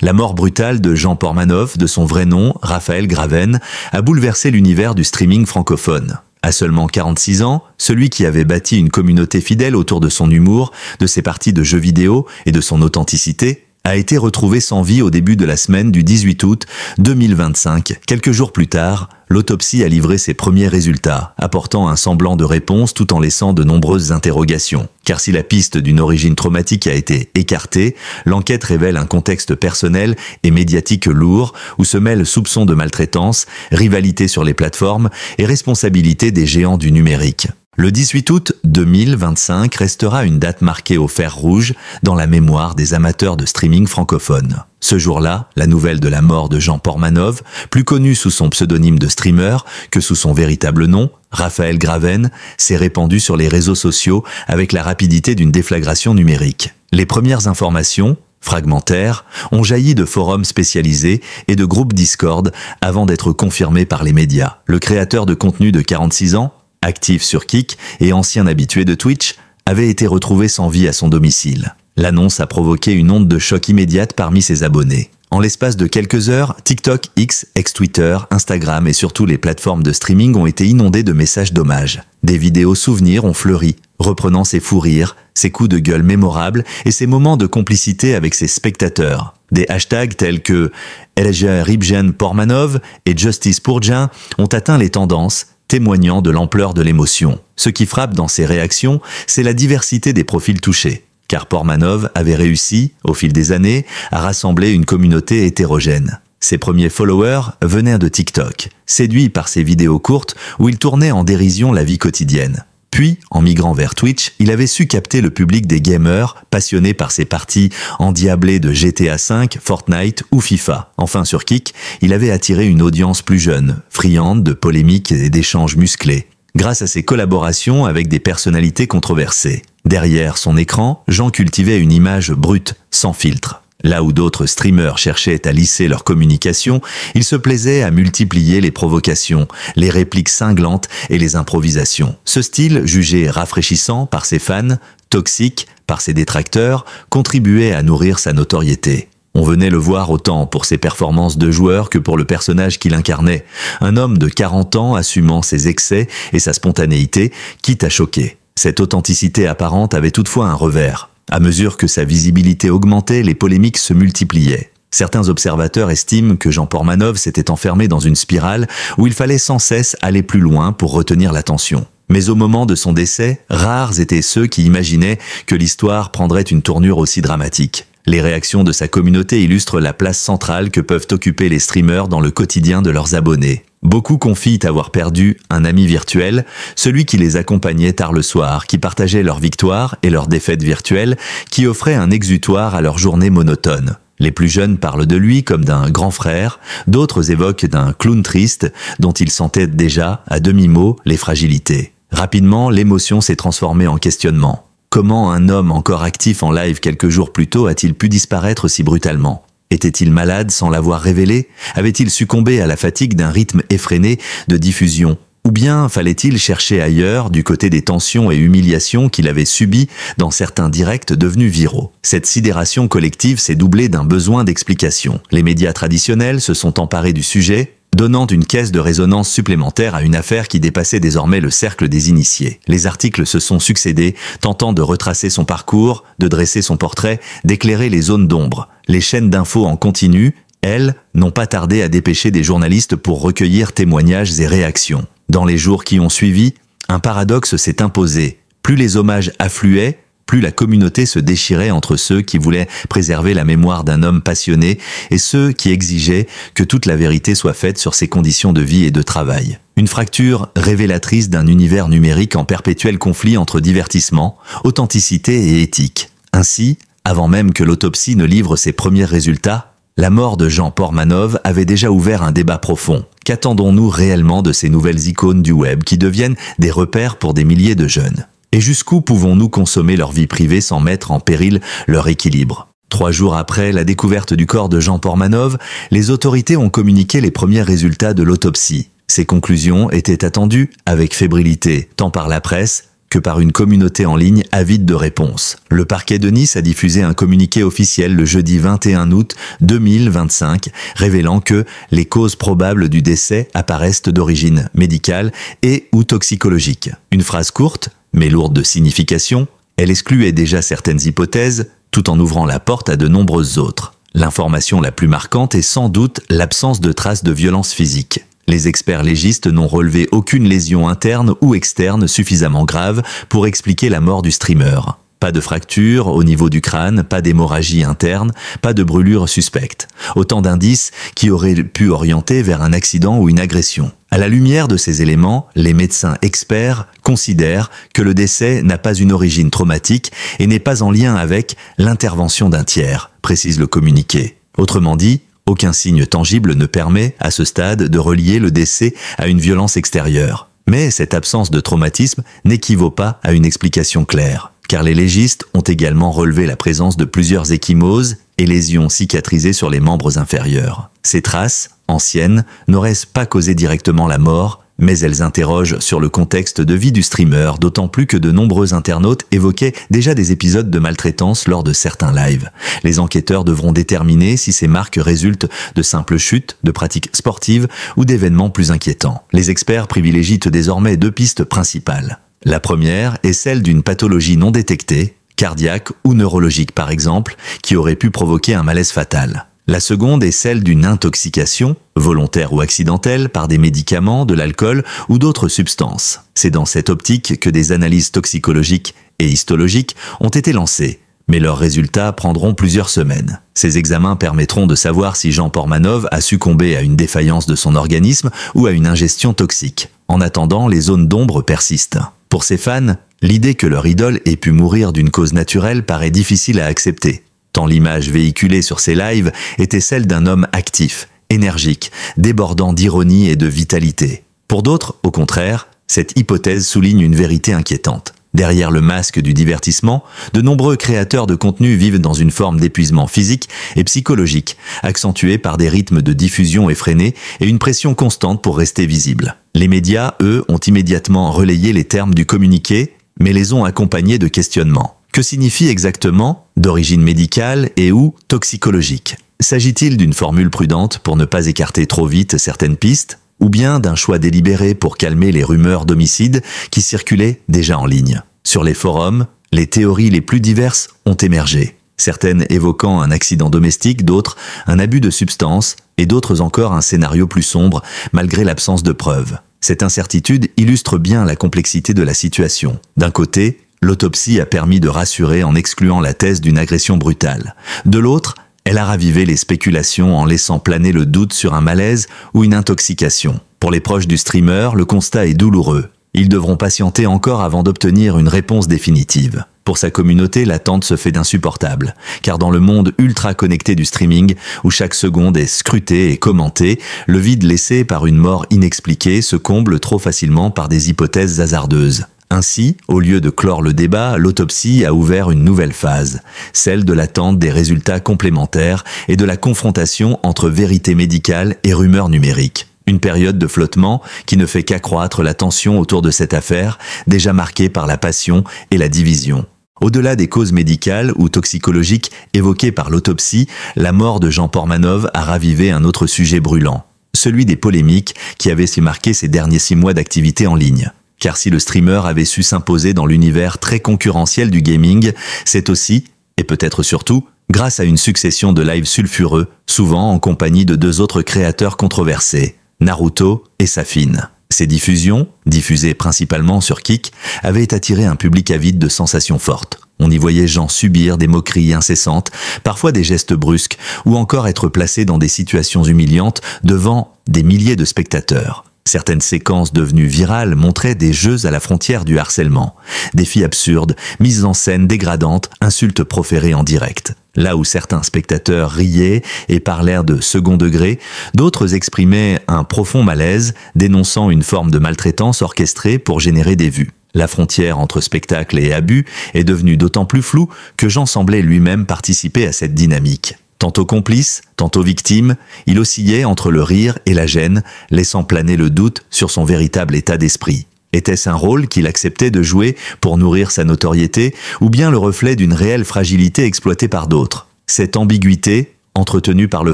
La mort brutale de Jean Portmanov, de son vrai nom, Raphaël Graven, a bouleversé l'univers du streaming francophone. À seulement 46 ans, celui qui avait bâti une communauté fidèle autour de son humour, de ses parties de jeux vidéo et de son authenticité, a été retrouvé sans vie au début de la semaine du 18 août 2025. Quelques jours plus tard, l'autopsie a livré ses premiers résultats, apportant un semblant de réponse tout en laissant de nombreuses interrogations. Car si la piste d'une origine traumatique a été écartée, l'enquête révèle un contexte personnel et médiatique lourd où se mêlent soupçons de maltraitance, rivalité sur les plateformes et responsabilité des géants du numérique. Le 18 août 2025 restera une date marquée au fer rouge dans la mémoire des amateurs de streaming francophone. Ce jour-là, la nouvelle de la mort de Jean Portmanov, plus connu sous son pseudonyme de streamer que sous son véritable nom, Raphaël Graven, s'est répandue sur les réseaux sociaux avec la rapidité d'une déflagration numérique. Les premières informations, fragmentaires, ont jailli de forums spécialisés et de groupes Discord avant d'être confirmées par les médias. Le créateur de contenu de 46 ans, actif sur Kick et ancien habitué de Twitch, avait été retrouvé sans vie à son domicile. L'annonce a provoqué une onde de choc immédiate parmi ses abonnés. En l'espace de quelques heures, TikTok, X, ex-Twitter, Instagram et surtout les plateformes de streaming ont été inondées de messages d'hommage. Des vidéos souvenirs ont fleuri, reprenant ses fous rires, ses coups de gueule mémorables et ses moments de complicité avec ses spectateurs. Des hashtags tels que Elijah Ribjan Portmanov et Justice pour Jean ont atteint les tendances, témoignant de l'ampleur de l'émotion. Ce qui frappe dans ces réactions, c'est la diversité des profils touchés. Car Portmanov avait réussi, au fil des années, à rassembler une communauté hétérogène. Ses premiers followers venaient de TikTok, séduits par ses vidéos courtes où il tournait en dérision la vie quotidienne. Puis, en migrant vers Twitch, il avait su capter le public des gamers, passionnés par ses parties endiablées de GTA V, Fortnite ou FIFA. Enfin, sur Kick, il avait attiré une audience plus jeune, friande de polémiques et d'échanges musclés, grâce à ses collaborations avec des personnalités controversées. Derrière son écran, Jean cultivait une image brute, sans filtre. Là où d'autres streamers cherchaient à lisser leur communication, il se plaisait à multiplier les provocations, les répliques cinglantes et les improvisations. Ce style, jugé rafraîchissant par ses fans, toxique par ses détracteurs, contribuait à nourrir sa notoriété. On venait le voir autant pour ses performances de joueur que pour le personnage qu'il incarnait, un homme de 40 ans assumant ses excès et sa spontanéité, quitte à choquer. Cette authenticité apparente avait toutefois un revers. À mesure que sa visibilité augmentait, les polémiques se multipliaient. Certains observateurs estiment que Jean Portmanov s'était enfermé dans une spirale où il fallait sans cesse aller plus loin pour retenir l'attention. Mais au moment de son décès, rares étaient ceux qui imaginaient que l'histoire prendrait une tournure aussi dramatique. Les réactions de sa communauté illustrent la place centrale que peuvent occuper les streamers dans le quotidien de leurs abonnés. Beaucoup confient avoir perdu un ami virtuel, celui qui les accompagnait tard le soir, qui partageait leurs victoires et leurs défaites virtuelles, qui offrait un exutoire à leur journée monotone. Les plus jeunes parlent de lui comme d'un grand frère, d'autres évoquent d'un clown triste dont ils sentaient déjà, à demi-mot, les fragilités. Rapidement, l'émotion s'est transformée en questionnement. Comment un homme encore actif en live quelques jours plus tôt a-t-il pu disparaître si brutalement ? Était-il malade sans l'avoir révélé ? Avait-il succombé à la fatigue d'un rythme effréné de diffusion ? Ou bien fallait-il chercher ailleurs, du côté des tensions et humiliations qu'il avait subies dans certains directs devenus viraux ? Cette sidération collective s'est doublée d'un besoin d'explication. Les médias traditionnels se sont emparés du sujet, donnant une caisse de résonance supplémentaire à une affaire qui dépassait désormais le cercle des initiés. Les articles se sont succédés, tentant de retracer son parcours, de dresser son portrait, d'éclairer les zones d'ombre. Les chaînes d'infos en continu, elles, n'ont pas tardé à dépêcher des journalistes pour recueillir témoignages et réactions. Dans les jours qui ont suivi, un paradoxe s'est imposé. Plus les hommages affluaient, plus la communauté se déchirait entre ceux qui voulaient préserver la mémoire d'un homme passionné et ceux qui exigeaient que toute la vérité soit faite sur ses conditions de vie et de travail. Une fracture révélatrice d'un univers numérique en perpétuel conflit entre divertissement, authenticité et éthique. Ainsi, avant même que l'autopsie ne livre ses premiers résultats, la mort de Jean Portmanov avait déjà ouvert un débat profond. Qu'attendons-nous réellement de ces nouvelles icônes du web qui deviennent des repères pour des milliers de jeunes ? Et jusqu'où pouvons-nous consommer leur vie privée sans mettre en péril leur équilibre ? 3 jours après la découverte du corps de Jean Portmanov, les autorités ont communiqué les premiers résultats de l'autopsie. Ces conclusions étaient attendues avec fébrilité, tant par la presse que par une communauté en ligne avide de réponses. Le parquet de Nice a diffusé un communiqué officiel le jeudi 21 août 2025, révélant que les causes probables du décès apparaissent d'origine médicale et ou toxicologique. Une phrase courte, mais lourde de signification, elle excluait déjà certaines hypothèses, tout en ouvrant la porte à de nombreuses autres. L'information la plus marquante est sans doute l'absence de traces de violence physique. Les experts légistes n'ont relevé aucune lésion interne ou externe suffisamment grave pour expliquer la mort du streamer. Pas de fracture au niveau du crâne, pas d'hémorragie interne, pas de brûlure suspecte. Autant d'indices qui auraient pu orienter vers un accident ou une agression. À la lumière de ces éléments, les médecins experts considèrent que le décès n'a pas une origine traumatique et n'est pas en lien avec l'intervention d'un tiers, précise le communiqué. Autrement dit, aucun signe tangible ne permet, à ce stade, de relier le décès à une violence extérieure. Mais cette absence de traumatisme n'équivaut pas à une explication claire, car les légistes ont également relevé la présence de plusieurs ecchymoses et lésions cicatrisées sur les membres inférieurs. Ces traces, anciennes, n'auraient pas causé directement la mort, mais elles interrogent sur le contexte de vie du streamer, d'autant plus que de nombreux internautes évoquaient déjà des épisodes de maltraitance lors de certains lives. Les enquêteurs devront déterminer si ces marques résultent de simples chutes, de pratiques sportives ou d'événements plus inquiétants. Les experts privilégient désormais deux pistes principales. La première est celle d'une pathologie non détectée, cardiaque ou neurologique par exemple, qui aurait pu provoquer un malaise fatal. La seconde est celle d'une intoxication, volontaire ou accidentelle, par des médicaments, de l'alcool ou d'autres substances. C'est dans cette optique que des analyses toxicologiques et histologiques ont été lancées, mais leurs résultats prendront plusieurs semaines. Ces examens permettront de savoir si Jean Portmanov a succombé à une défaillance de son organisme ou à une ingestion toxique. En attendant, les zones d'ombre persistent. Pour ses fans, l'idée que leur idole ait pu mourir d'une cause naturelle paraît difficile à accepter. Tant l'image véhiculée sur ces lives était celle d'un homme actif, énergique, débordant d'ironie et de vitalité. Pour d'autres, au contraire, cette hypothèse souligne une vérité inquiétante. Derrière le masque du divertissement, de nombreux créateurs de contenu vivent dans une forme d'épuisement physique et psychologique, accentué par des rythmes de diffusion effrénés et une pression constante pour rester visible. Les médias, eux, ont immédiatement relayé les termes du communiqué, mais les ont accompagnés de questionnements. Que signifie exactement d'origine médicale et ou toxicologique? S'agit-il d'une formule prudente pour ne pas écarter trop vite certaines pistes, ou bien d'un choix délibéré pour calmer les rumeurs d'homicide qui circulaient déjà en ligne? Sur les forums, les théories les plus diverses ont émergé. Certaines évoquant un accident domestique, d'autres un abus de substances, et d'autres encore un scénario plus sombre, malgré l'absence de preuves. Cette incertitude illustre bien la complexité de la situation. D'un côté, l'autopsie a permis de rassurer en excluant la thèse d'une agression brutale. De l'autre, elle a ravivé les spéculations en laissant planer le doute sur un malaise ou une intoxication. Pour les proches du streamer, le constat est douloureux. Ils devront patienter encore avant d'obtenir une réponse définitive. Pour sa communauté, l'attente se fait d'insupportable, car dans le monde ultra connecté du streaming, où chaque seconde est scrutée et commentée, le vide laissé par une mort inexpliquée se comble trop facilement par des hypothèses hasardeuses. Ainsi, au lieu de clore le débat, l'autopsie a ouvert une nouvelle phase, celle de l'attente des résultats complémentaires et de la confrontation entre vérité médicale et rumeurs numériques. Une période de flottement qui ne fait qu'accroître la tension autour de cette affaire, déjà marquée par la passion et la division. Au-delà des causes médicales ou toxicologiques évoquées par l'autopsie, la mort de Jean Portmanov a ravivé un autre sujet brûlant, celui des polémiques qui avaient si marqué ces derniers 6 mois d'activité en ligne. Car si le streamer avait su s'imposer dans l'univers très concurrentiel du gaming, c'est aussi, et peut-être surtout, grâce à une succession de lives sulfureux, souvent en compagnie de 2 autres créateurs controversés, Naruto et Safin. Ces diffusions, diffusées principalement sur Kick, avaient attiré un public avide de sensations fortes. On y voyait Jean subir des moqueries incessantes, parfois des gestes brusques, ou encore être placé dans des situations humiliantes devant des milliers de spectateurs. Certaines séquences devenues virales montraient des jeux à la frontière du harcèlement, défis absurdes, mises en scène dégradantes, insultes proférées en direct. Là où certains spectateurs riaient et parlèrent de second degré, d'autres exprimaient un profond malaise, dénonçant une forme de maltraitance orchestrée pour générer des vues. La frontière entre spectacle et abus est devenue d'autant plus floue que Jean semblait lui-même participer à cette dynamique. Tantôt complice, tantôt victime, il oscillait entre le rire et la gêne, laissant planer le doute sur son véritable état d'esprit. Était-ce un rôle qu'il acceptait de jouer pour nourrir sa notoriété, ou bien le reflet d'une réelle fragilité exploitée par d'autres? Cette ambiguïté, entretenue par le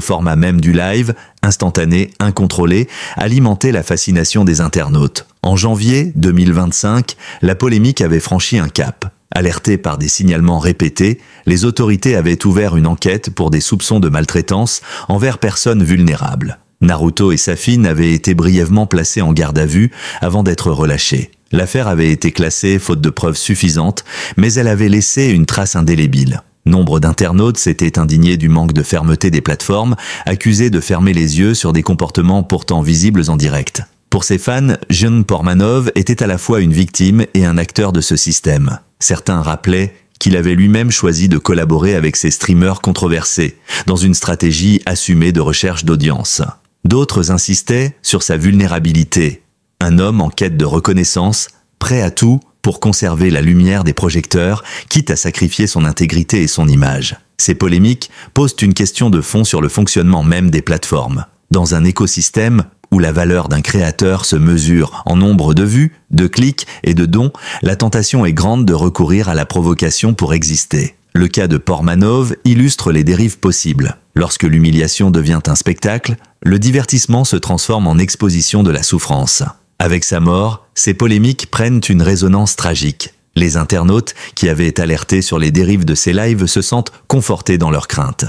format même du live, instantané, incontrôlé, alimentait la fascination des internautes. En janvier 2025, la polémique avait franchi un cap. Alertées par des signalements répétés, les autorités avaient ouvert une enquête pour des soupçons de maltraitance envers personnes vulnérables. Naruto et Safin avaient été brièvement placés en garde à vue avant d'être relâchés. L'affaire avait été classée faute de preuves suffisantes, mais elle avait laissé une trace indélébile. Nombre d'internautes s'étaient indignés du manque de fermeté des plateformes, accusés de fermer les yeux sur des comportements pourtant visibles en direct. Pour ses fans, Jean Portmanov était à la fois une victime et un acteur de ce système. Certains rappelaient qu'il avait lui-même choisi de collaborer avec ces streamers controversés, dans une stratégie assumée de recherche d'audience. D'autres insistaient sur sa vulnérabilité, un homme en quête de reconnaissance, prêt à tout pour conserver la lumière des projecteurs, quitte à sacrifier son intégrité et son image. Ces polémiques posent une question de fond sur le fonctionnement même des plateformes. Dans un écosystème où la valeur d'un créateur se mesure en nombre de vues, de clics et de dons, la tentation est grande de recourir à la provocation pour exister. Le cas de Portmanov illustre les dérives possibles. Lorsque l'humiliation devient un spectacle, le divertissement se transforme en exposition de la souffrance. Avec sa mort, ces polémiques prennent une résonance tragique. Les internautes qui avaient alerté sur les dérives de ces lives se sentent confortés dans leurs craintes.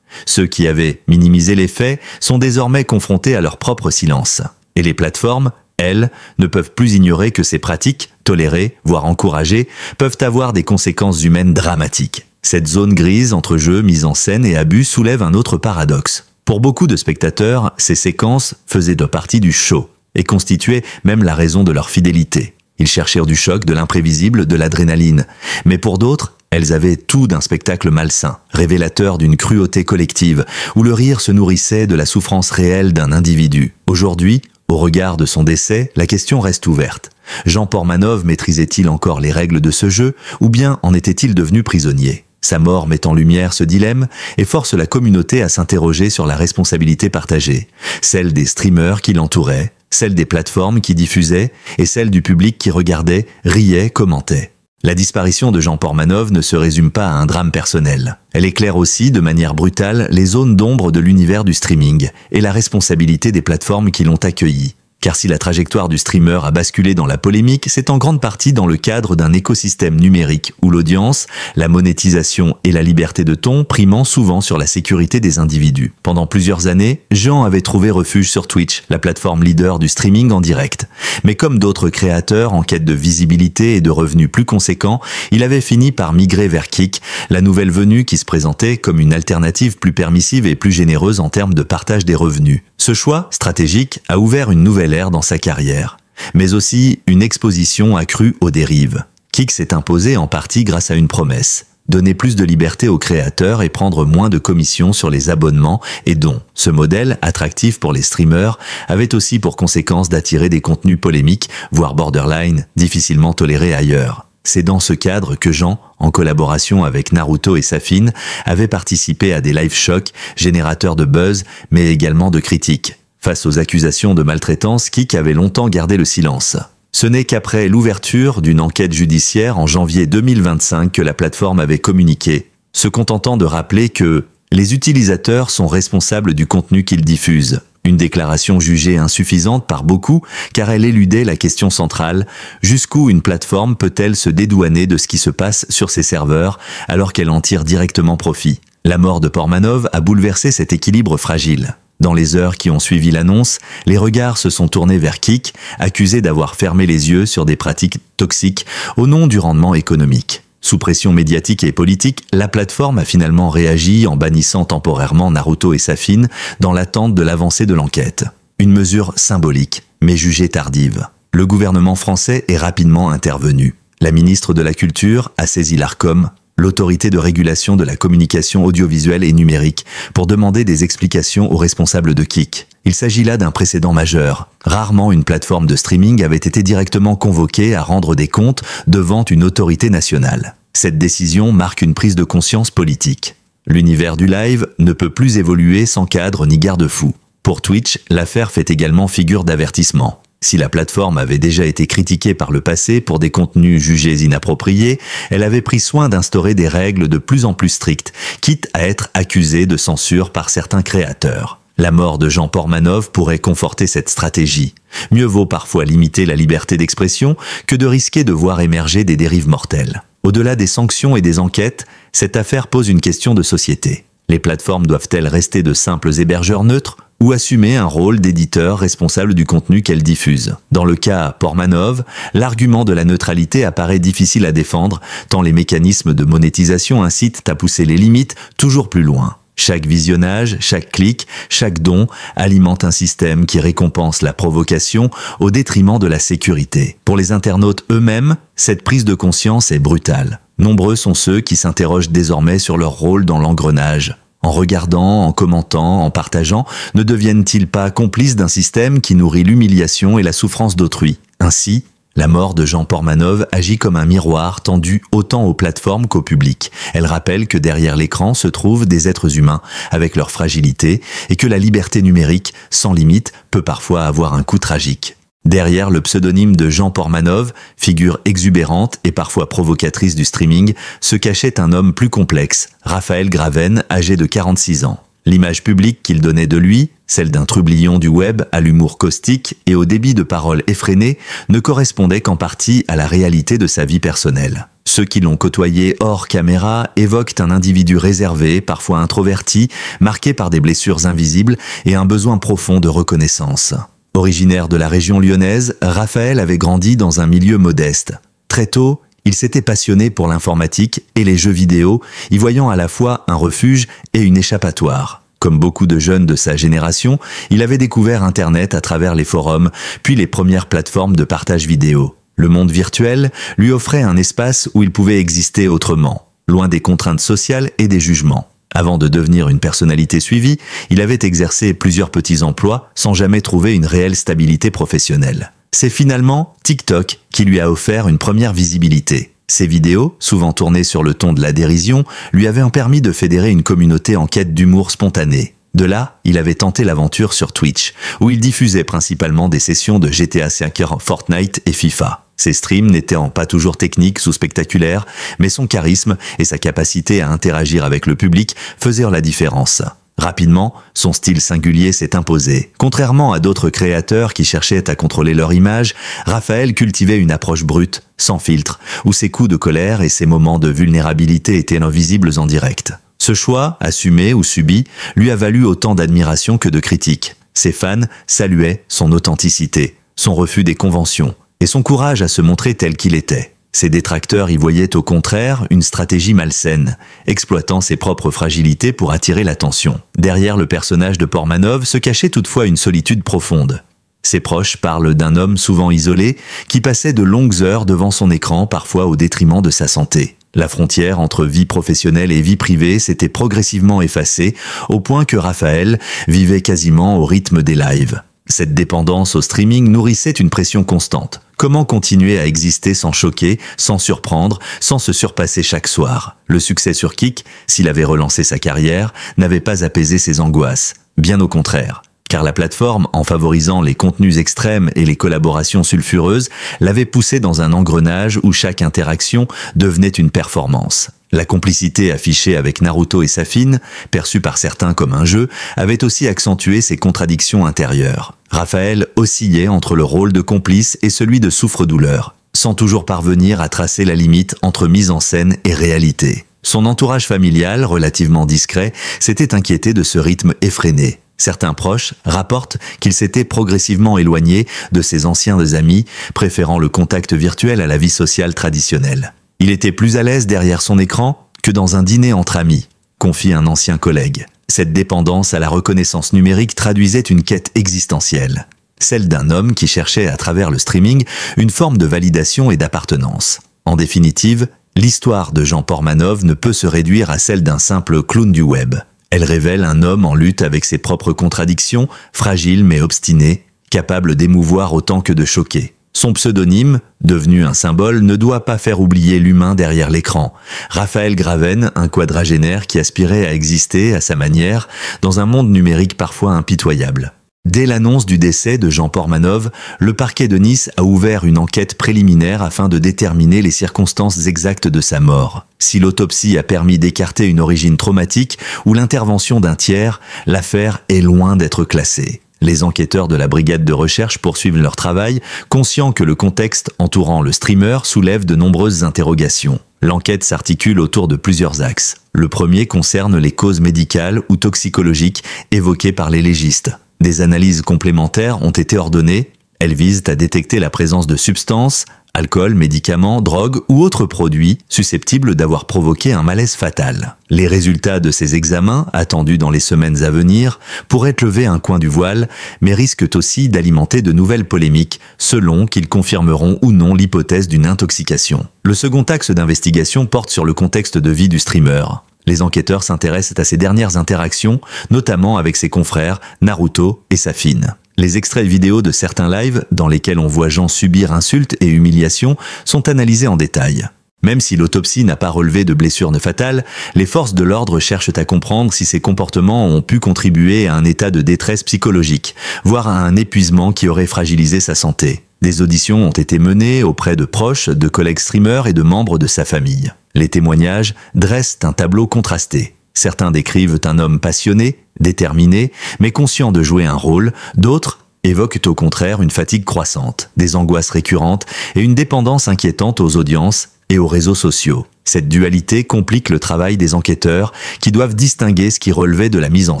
Ceux qui avaient minimisé les faits sont désormais confrontés à leur propre silence. Et les plateformes, elles, ne peuvent plus ignorer que ces pratiques, tolérées, voire encouragées, peuvent avoir des conséquences humaines dramatiques. Cette zone grise entre jeu, mise en scène et abus soulève un autre paradoxe. Pour beaucoup de spectateurs, ces séquences faisaient partie du show et constituaient même la raison de leur fidélité. Ils cherchèrent du choc, de l'imprévisible, de l'adrénaline. Mais pour d'autres, elles avaient tout d'un spectacle malsain, révélateur d'une cruauté collective, où le rire se nourrissait de la souffrance réelle d'un individu. Aujourd'hui, au regard de son décès, la question reste ouverte. Jean Portmanov maîtrisait-il encore les règles de ce jeu, ou bien en était-il devenu prisonnier ? Sa mort met en lumière ce dilemme et force la communauté à s'interroger sur la responsabilité partagée, celle des streamers qui l'entouraient, celle des plateformes qui diffusaient et celle du public qui regardait, riait, commentait. La disparition de Jean Portmanov ne se résume pas à un drame personnel. Elle éclaire aussi, de manière brutale, les zones d'ombre de l'univers du streaming et la responsabilité des plateformes qui l'ont accueilli. Car si la trajectoire du streamer a basculé dans la polémique, c'est en grande partie dans le cadre d'un écosystème numérique où l'audience, la monétisation et la liberté de ton primant souvent sur la sécurité des individus. Pendant plusieurs années, Jean avait trouvé refuge sur Twitch, la plateforme leader du streaming en direct. Mais comme d'autres créateurs en quête de visibilité et de revenus plus conséquents, il avait fini par migrer vers Kick, la nouvelle venue qui se présentait comme une alternative plus permissive et plus généreuse en termes de partage des revenus. Ce choix stratégique a ouvert une nouvelle ère dans sa carrière, mais aussi une exposition accrue aux dérives. Kick s'est imposé en partie grâce à une promesse: donner plus de liberté aux créateurs et prendre moins de commissions sur les abonnements et dons. Ce modèle, attractif pour les streamers, avait aussi pour conséquence d'attirer des contenus polémiques, voire borderline, difficilement tolérés ailleurs. C'est dans ce cadre que Jean, en collaboration avec Naruto et Safin, avait participé à des live shocks, générateurs de buzz, mais également de critiques. Face aux accusations de maltraitance, Kick avait longtemps gardé le silence. Ce n'est qu'après l'ouverture d'une enquête judiciaire en janvier 2025 que la plateforme avait communiqué, se contentant de rappeler que les utilisateurs sont responsables du contenu qu'ils diffusent. Une déclaration jugée insuffisante par beaucoup car elle éludait la question centrale: jusqu'où une plateforme peut-elle se dédouaner de ce qui se passe sur ses serveurs alors qu'elle en tire directement profit? La mort de Portmanov a bouleversé cet équilibre fragile. Dans les heures qui ont suivi l'annonce, les regards se sont tournés vers Kick, accusé d'avoir fermé les yeux sur des pratiques toxiques au nom du rendement économique. Sous pression médiatique et politique, la plateforme a finalement réagi en bannissant temporairement Naruto et Safin dans l'attente de l'avancée de l'enquête. Une mesure symbolique, mais jugée tardive. Le gouvernement français est rapidement intervenu. La ministre de la Culture a saisi l'Arcom, l'autorité de régulation de la communication audiovisuelle et numérique, pour demander des explications aux responsables de Kick. Il s'agit là d'un précédent majeur. Rarement une plateforme de streaming avait été directement convoquée à rendre des comptes devant une autorité nationale. Cette décision marque une prise de conscience politique. L'univers du live ne peut plus évoluer sans cadre ni garde-fou. Pour Twitch, l'affaire fait également figure d'avertissement. Si la plateforme avait déjà été critiquée par le passé pour des contenus jugés inappropriés, elle avait pris soin d'instaurer des règles de plus en plus strictes, quitte à être accusée de censure par certains créateurs. La mort de Jean Portmanov pourrait conforter cette stratégie. Mieux vaut parfois limiter la liberté d'expression que de risquer de voir émerger des dérives mortelles. Au-delà des sanctions et des enquêtes, cette affaire pose une question de société. Les plateformes doivent-elles rester de simples hébergeurs neutres ou assumer un rôle d'éditeur responsable du contenu qu'elles diffusent? Dans le cas Portmanov, l'argument de la neutralité apparaît difficile à défendre tant les mécanismes de monétisation incitent à pousser les limites toujours plus loin. Chaque visionnage, chaque clic, chaque don alimente un système qui récompense la provocation au détriment de la sécurité. Pour les internautes eux-mêmes, cette prise de conscience est brutale. Nombreux sont ceux qui s'interrogent désormais sur leur rôle dans l'engrenage. En regardant, en commentant, en partageant, ne deviennent-ils pas complices d'un système qui nourrit l'humiliation et la souffrance d'autrui? Ainsi, la mort de Jean Portmanov agit comme un miroir tendu autant aux plateformes qu'au public. Elle rappelle que derrière l'écran se trouvent des êtres humains avec leur fragilité et que la liberté numérique, sans limite, peut parfois avoir un coût tragique. Derrière le pseudonyme de Jean Portmanov, figure exubérante et parfois provocatrice du streaming, se cachait un homme plus complexe, Raphaël Graven, âgé de 46 ans. L'image publique qu'il donnait de lui, celle d'un trublion du web à l'humour caustique et au débit de paroles effréné, ne correspondait qu'en partie à la réalité de sa vie personnelle. Ceux qui l'ont côtoyé hors caméra évoquent un individu réservé, parfois introverti, marqué par des blessures invisibles et un besoin profond de reconnaissance. Originaire de la région lyonnaise, Raphaël avait grandi dans un milieu modeste. Très tôt, il s'était passionné pour l'informatique et les jeux vidéo, y voyant à la fois un refuge et une échappatoire. Comme beaucoup de jeunes de sa génération, il avait découvert Internet à travers les forums, puis les premières plateformes de partage vidéo. Le monde virtuel lui offrait un espace où il pouvait exister autrement, loin des contraintes sociales et des jugements. Avant de devenir une personnalité suivie, il avait exercé plusieurs petits emplois sans jamais trouver une réelle stabilité professionnelle. C'est finalement TikTok qui lui a offert une première visibilité. Ses vidéos, souvent tournées sur le ton de la dérision, lui avaient permis de fédérer une communauté en quête d'humour spontané. De là, il avait tenté l'aventure sur Twitch, où il diffusait principalement des sessions de GTA V, Fortnite et FIFA. Ses streams n'étaient pas toujours techniques ou spectaculaires, mais son charisme et sa capacité à interagir avec le public faisaient la différence. Rapidement, son style singulier s'est imposé. Contrairement à d'autres créateurs qui cherchaient à contrôler leur image, Raphaël cultivait une approche brute, sans filtre, où ses coups de colère et ses moments de vulnérabilité étaient invisibles en direct. Ce choix, assumé ou subi, lui a valu autant d'admiration que de critiques. Ses fans saluaient son authenticité, son refus des conventions, et son courage à se montrer tel qu'il était. Ses détracteurs y voyaient au contraire une stratégie malsaine, exploitant ses propres fragilités pour attirer l'attention. Derrière le personnage de Portmanov se cachait toutefois une solitude profonde. Ses proches parlent d'un homme souvent isolé, qui passait de longues heures devant son écran, parfois au détriment de sa santé. La frontière entre vie professionnelle et vie privée s'était progressivement effacée, au point que Raphaël vivait quasiment au rythme des lives. Cette dépendance au streaming nourrissait une pression constante. Comment continuer à exister sans choquer, sans surprendre, sans se surpasser chaque soir? Le succès sur Kik, s'il avait relancé sa carrière, n'avait pas apaisé ses angoisses. Bien au contraire. Car la plateforme, en favorisant les contenus extrêmes et les collaborations sulfureuses, l'avait poussé dans un engrenage où chaque interaction devenait une performance. La complicité affichée avec Naruto et Safin, perçue par certains comme un jeu, avait aussi accentué ses contradictions intérieures. Raphaël oscillait entre le rôle de complice et celui de souffre-douleur, sans toujours parvenir à tracer la limite entre mise en scène et réalité. Son entourage familial, relativement discret, s'était inquiété de ce rythme effréné. Certains proches rapportent qu'il s'était progressivement éloigné de ses anciens amis, préférant le contact virtuel à la vie sociale traditionnelle. Il était plus à l'aise derrière son écran que dans un dîner entre amis, confie un ancien collègue. Cette dépendance à la reconnaissance numérique traduisait une quête existentielle, celle d'un homme qui cherchait à travers le streaming une forme de validation et d'appartenance. En définitive, l'histoire de Jean Portmanov ne peut se réduire à celle d'un simple clown du web. Elle révèle un homme en lutte avec ses propres contradictions, fragile mais obstiné, capable d'émouvoir autant que de choquer. Son pseudonyme, devenu un symbole, ne doit pas faire oublier l'humain derrière l'écran. Raphaël Graven, un quadragénaire qui aspirait à exister à sa manière dans un monde numérique parfois impitoyable. Dès l'annonce du décès de Jean Portmanov, le parquet de Nice a ouvert une enquête préliminaire afin de déterminer les circonstances exactes de sa mort. Si l'autopsie a permis d'écarter une origine traumatique ou l'intervention d'un tiers, l'affaire est loin d'être classée. Les enquêteurs de la brigade de recherche poursuivent leur travail, conscients que le contexte entourant le streamer soulève de nombreuses interrogations. L'enquête s'articule autour de plusieurs axes. Le premier concerne les causes médicales ou toxicologiques évoquées par les légistes. Des analyses complémentaires ont été ordonnées. Elles visent à détecter la présence de substances, alcool, médicaments, drogues ou autres produits susceptibles d'avoir provoqué un malaise fatal. Les résultats de ces examens, attendus dans les semaines à venir, pourraient lever un coin du voile, mais risquent aussi d'alimenter de nouvelles polémiques, selon qu'ils confirmeront ou non l'hypothèse d'une intoxication. Le second axe d'investigation porte sur le contexte de vie du streamer. Les enquêteurs s'intéressent à ses dernières interactions, notamment avec ses confrères Naruto et Safin. Les extraits vidéo de certains lives, dans lesquels on voit Jean subir insultes et humiliations, sont analysés en détail. Même si l'autopsie n'a pas relevé de blessures fatales, les forces de l'ordre cherchent à comprendre si ces comportements ont pu contribuer à un état de détresse psychologique, voire à un épuisement qui aurait fragilisé sa santé. Des auditions ont été menées auprès de proches, de collègues streamers et de membres de sa famille. Les témoignages dressent un tableau contrasté. Certains décrivent un homme passionné, déterminé, mais conscient de jouer un rôle. D'autres évoquent au contraire une fatigue croissante, des angoisses récurrentes et une dépendance inquiétante aux audiences et aux réseaux sociaux. Cette dualité complique le travail des enquêteurs qui doivent distinguer ce qui relevait de la mise en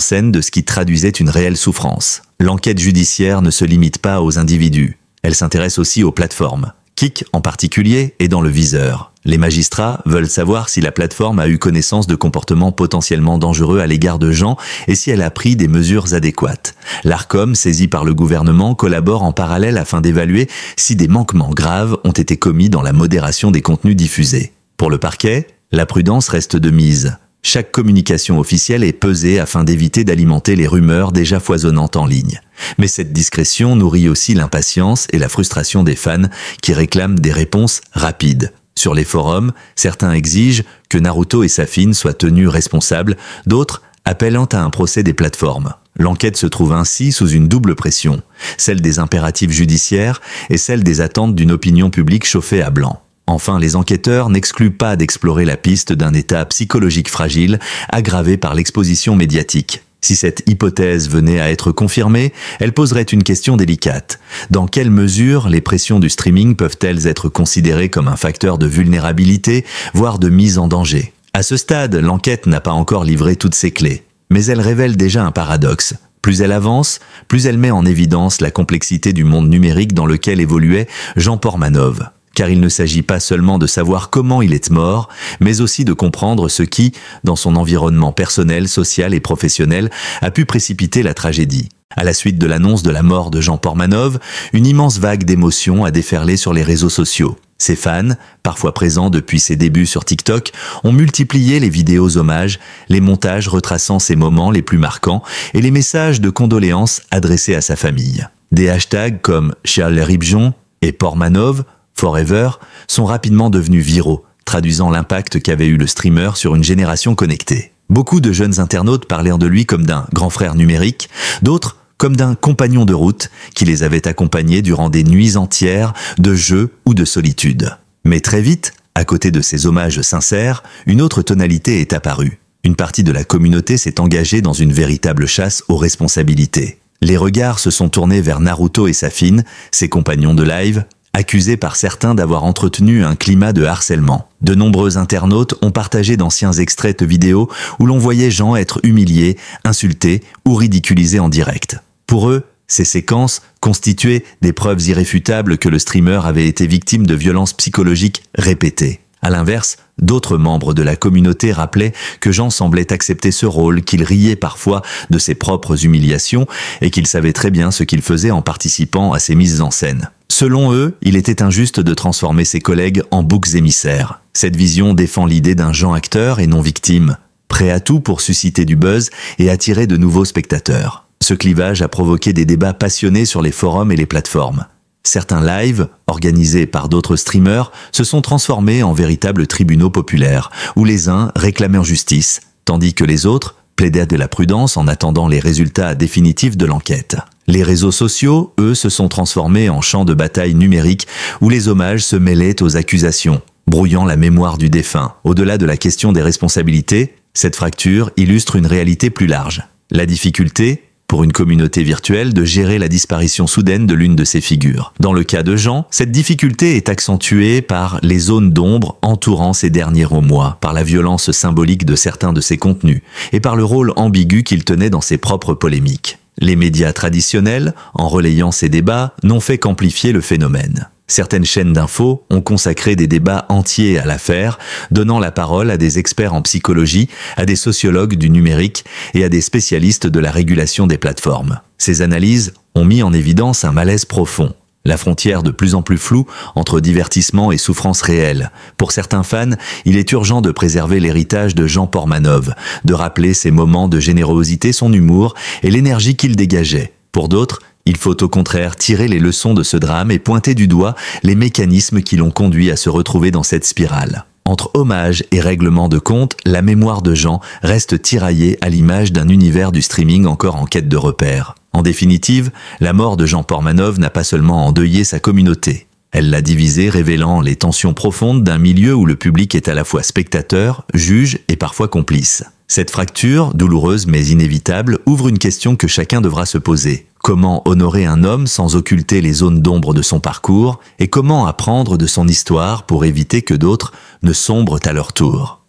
scène de ce qui traduisait une réelle souffrance. L'enquête judiciaire ne se limite pas aux individus. Elle s'intéresse aussi aux plateformes. Kik, en particulier, est dans le viseur. Les magistrats veulent savoir si la plateforme a eu connaissance de comportements potentiellement dangereux à l'égard de Jean et si elle a pris des mesures adéquates. L'Arcom, saisi par le gouvernement, collabore en parallèle afin d'évaluer si des manquements graves ont été commis dans la modération des contenus diffusés. Pour le parquet, la prudence reste de mise. Chaque communication officielle est pesée afin d'éviter d'alimenter les rumeurs déjà foisonnantes en ligne. Mais cette discrétion nourrit aussi l'impatience et la frustration des fans qui réclament des réponses rapides. Sur les forums, certains exigent que Naruto et Safin soient tenus responsables, d'autres appelant à un procès des plateformes. L'enquête se trouve ainsi sous une double pression, celle des impératifs judiciaires et celle des attentes d'une opinion publique chauffée à blanc. Enfin, les enquêteurs n'excluent pas d'explorer la piste d'un état psychologique fragile, aggravé par l'exposition médiatique. Si cette hypothèse venait à être confirmée, elle poserait une question délicate. Dans quelle mesure les pressions du streaming peuvent-elles être considérées comme un facteur de vulnérabilité, voire de mise en danger ? À ce stade, l'enquête n'a pas encore livré toutes ses clés, mais elle révèle déjà un paradoxe. Plus elle avance, plus elle met en évidence la complexité du monde numérique dans lequel évoluait Jean Portmanov. Car il ne s'agit pas seulement de savoir comment il est mort, mais aussi de comprendre ce qui, dans son environnement personnel, social et professionnel, a pu précipiter la tragédie. À la suite de l'annonce de la mort de Jean Portmanov, une immense vague d'émotions a déferlé sur les réseaux sociaux. Ses fans, parfois présents depuis ses débuts sur TikTok, ont multiplié les vidéos hommages, les montages retraçant ses moments les plus marquants et les messages de condoléances adressés à sa famille. Des hashtags comme Charles Ribjon et Portmanov Forever sont rapidement devenus viraux, traduisant l'impact qu'avait eu le streamer sur une génération connectée. Beaucoup de jeunes internautes parlaient de lui comme d'un grand frère numérique, d'autres comme d'un compagnon de route qui les avait accompagnés durant des nuits entières de jeux ou de solitude. Mais très vite, à côté de ces hommages sincères, une autre tonalité est apparue. Une partie de la communauté s'est engagée dans une véritable chasse aux responsabilités. Les regards se sont tournés vers Naruto et Safin, ses compagnons de live, accusés par certains d'avoir entretenu un climat de harcèlement. De nombreux internautes ont partagé d'anciens extraits de vidéos où l'on voyait Jean être humilié, insulté ou ridiculisé en direct. Pour eux, ces séquences constituaient des preuves irréfutables que le streamer avait été victime de violences psychologiques répétées. À l'inverse, d'autres membres de la communauté rappelaient que Jean semblait accepter ce rôle, qu'il riait parfois de ses propres humiliations et qu'il savait très bien ce qu'il faisait en participant à ces mises en scène. Selon eux, il était injuste de transformer ses collègues en boucs émissaires. Cette vision défend l'idée d'un Jean acteur et non victime, prêt à tout pour susciter du buzz et attirer de nouveaux spectateurs. Ce clivage a provoqué des débats passionnés sur les forums et les plateformes. Certains lives, organisés par d'autres streamers, se sont transformés en véritables tribunaux populaires, où les uns réclamèrent justice, tandis que les autres plaidaient de la prudence en attendant les résultats définitifs de l'enquête. Les réseaux sociaux, eux, se sont transformés en champs de bataille numérique où les hommages se mêlaient aux accusations, brouillant la mémoire du défunt. Au-delà de la question des responsabilités, cette fracture illustre une réalité plus large. La difficulté, pour une communauté virtuelle, de gérer la disparition soudaine de l'une de ces figures. Dans le cas de Jean, cette difficulté est accentuée par les zones d'ombre entourant ces derniers mois, par la violence symbolique de certains de ses contenus, et par le rôle ambigu qu'il tenait dans ses propres polémiques. Les médias traditionnels, en relayant ces débats, n'ont fait qu'amplifier le phénomène. Certaines chaînes d'infos ont consacré des débats entiers à l'affaire, donnant la parole à des experts en psychologie, à des sociologues du numérique et à des spécialistes de la régulation des plateformes. Ces analyses ont mis en évidence un malaise profond, la frontière de plus en plus floue entre divertissement et souffrance réelle. Pour certains fans, il est urgent de préserver l'héritage de Jean Portmanov, de rappeler ses moments de générosité, son humour et l'énergie qu'il dégageait. Pour d'autres, il faut au contraire tirer les leçons de ce drame et pointer du doigt les mécanismes qui l'ont conduit à se retrouver dans cette spirale. Entre hommage et règlement de compte, la mémoire de Jean reste tiraillée à l'image d'un univers du streaming encore en quête de repères. En définitive, la mort de Jean Portmanov n'a pas seulement endeuillé sa communauté. Elle l'a divisée, révélant les tensions profondes d'un milieu où le public est à la fois spectateur, juge et parfois complice. Cette fracture, douloureuse mais inévitable, ouvre une question que chacun devra se poser. Comment honorer un homme sans occulter les zones d'ombre de son parcours et comment apprendre de son histoire pour éviter que d'autres ne sombrent à leur tour?